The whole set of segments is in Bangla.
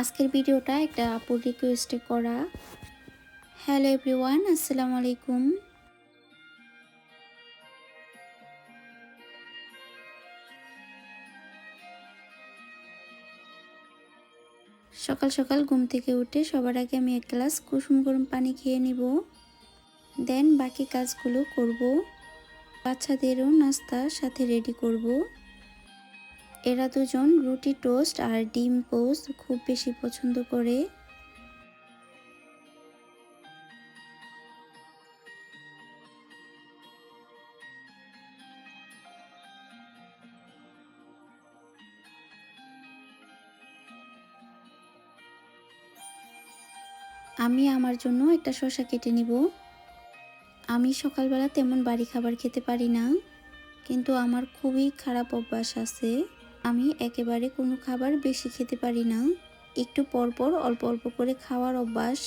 আজকের ভিডিওটা একটা আপুর রিকোয়েস্টে করা। হ্যালো এভরিওয়ান, আসসালামু আলাইকুম। সকাল সকাল ঘুম থেকে উঠে সবার আগে আমি এক গ্লাস কুসুম গরম পানি খেয়ে নিব, দেন বাকি কাজগুলো করব। বাচ্চাদেরও নাস্তা সাথে রেডি করব। এরা দুজন রুটি টোস্ট আর ডিম পোস্ট খুব বেশি পছন্দ করে। আমি আমার জন্য একটা শসা কেটে নিব। আমি সকালবেলা তেমন বাড়ি খাবার খেতে পারি না, কিন্তু আমার খুবই খারাপ অভ্যাস আছে। আমি একেবারে কোনো খাবার বেশি খেতে পারি না, একটু পরপর অল্প অল্প করে খাওয়ার অভ্যাস।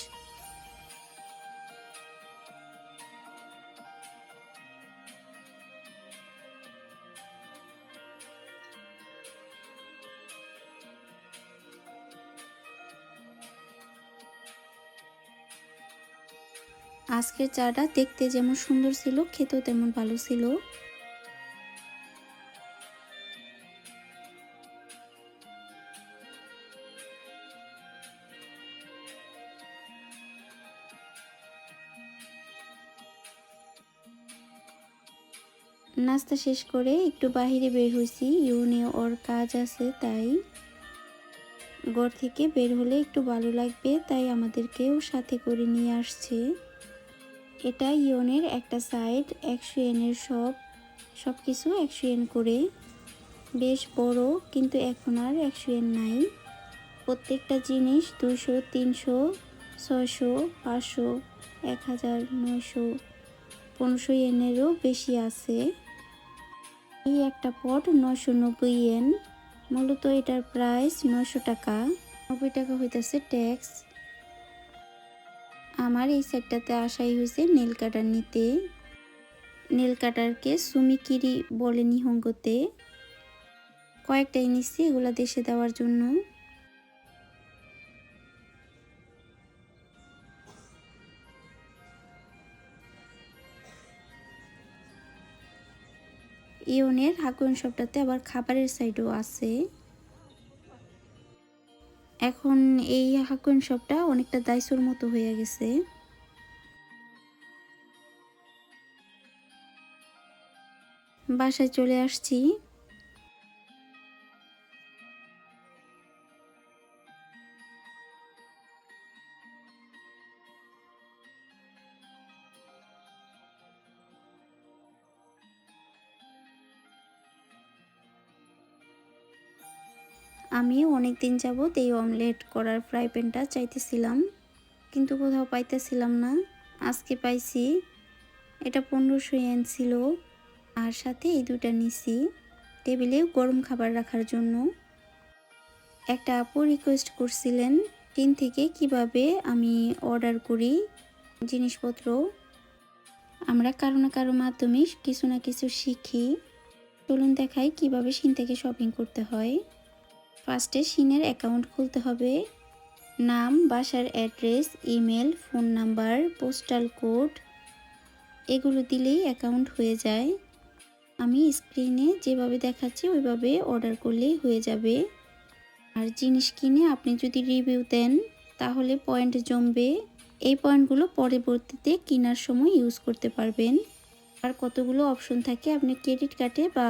আজকের চাটা দেখতে যেমন সুন্দর ছিল, খেতেও তেমন ভালো ছিল। নাস্তা শেষ করে একটু বাহিরে বের হয়েছি, ইউনে ওর কাজ আছে তাই। ঘর থেকে বের হলে একটু ভালো লাগবে, তাই আমাদেরকেও সাথে করে নিয়ে আসছে। এটা ইওনের একটা সাইড, 100 ইয়েনের সব কিছু 100 ইয়েন করে। বেশ বড়, কিন্তু এখন আর 100 ইয়েন নাই। প্রত্যেকটা জিনিস 200, 300, 600, 500, 1000, 900, 1500 ইয়েনেরও বেশি আছে। এই একটা পট 990 ইয়েন। মূলত এটার প্রাইস 900 টাকা। 90 টাকা হইতেছে ট্যাক্স। আমার এই সেটটাতে আসাই হয়েছে নেল কাটার নিতে। নেল কাটারকে সুমিকিরি বলে নিহঙ্গতে। কয়েকটাই নিচ্ছি এগুলা দেশে দেওয়ার জন্য। ইওনের হাকুন শপটাতে আবার খাবারের সাইডও আছে। এখন এই হাকুন শপটা অনেকটা দাইসোর মতো হয়ে গেছে। বাসায় চলে আসছি। আমি অনেক দিন যাবত এই অমলেট করার ফ্রাই প্যানটা চাইতেছিলাম, কিন্তু কোথাও পাইতেছিলাম না। আজকে পাইছি। এটা 1500 ইয়েন ছিল। আর সাথে এই দুটা নিছি টেবিলে গরম খাবার রাখার জন্য। একটা আপু রিকোয়েস্ট করছিলেন চীন থেকে কিভাবে আমি অর্ডার করি জিনিসপত্র। আমরা কারো না কারো মাধ্যমে কিছু না কিছু শিখি। চলুন দেখাই কিভাবে চীন থেকে শপিং করতে হয়। ফার্স্টে চীনের অ্যাকাউন্ট খুলতে হবে। নাম, বাসার address, email, phone number, postal code এগুলো দিলেই অ্যাকাউন্ট হয়ে যায়। আমি স্ক্রিনে যেভাবে দেখাচ্ছি ওইভাবে অর্ডার করলেই হয়ে যাবে। আর জিনিস কিনে আপনি যদি রিভিউ দেন তাহলে পয়েন্ট জমবে। এই পয়েন্টগুলো পরবর্তীতে কেনার সময় ইউজ করতে পারবেন। আর কতগুলো অপশন থাকে, আপনি ক্রেডিট কার্ডে বা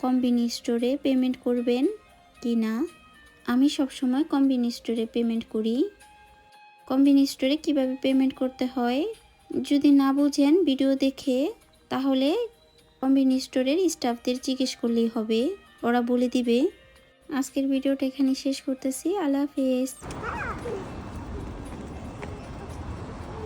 কম্বিনি স্টোরে পেমেন্ট করবেন কি না। আমি সবসময় কম্বিনি স্টোরে পেমেন্ট করি। কম্বিনি স্টোরে কীভাবে পেমেন্ট করতে হয় যদি না বুঝেন ভিডিও দেখে, তাহলে কম্বিনি স্টোরের স্টাফদের জিজ্ঞেস করলেই হবে, ওরা বলে দিবে। আজকের ভিডিওটা এখানে শেষ করতেছি। আল্লাহ হাফেজ।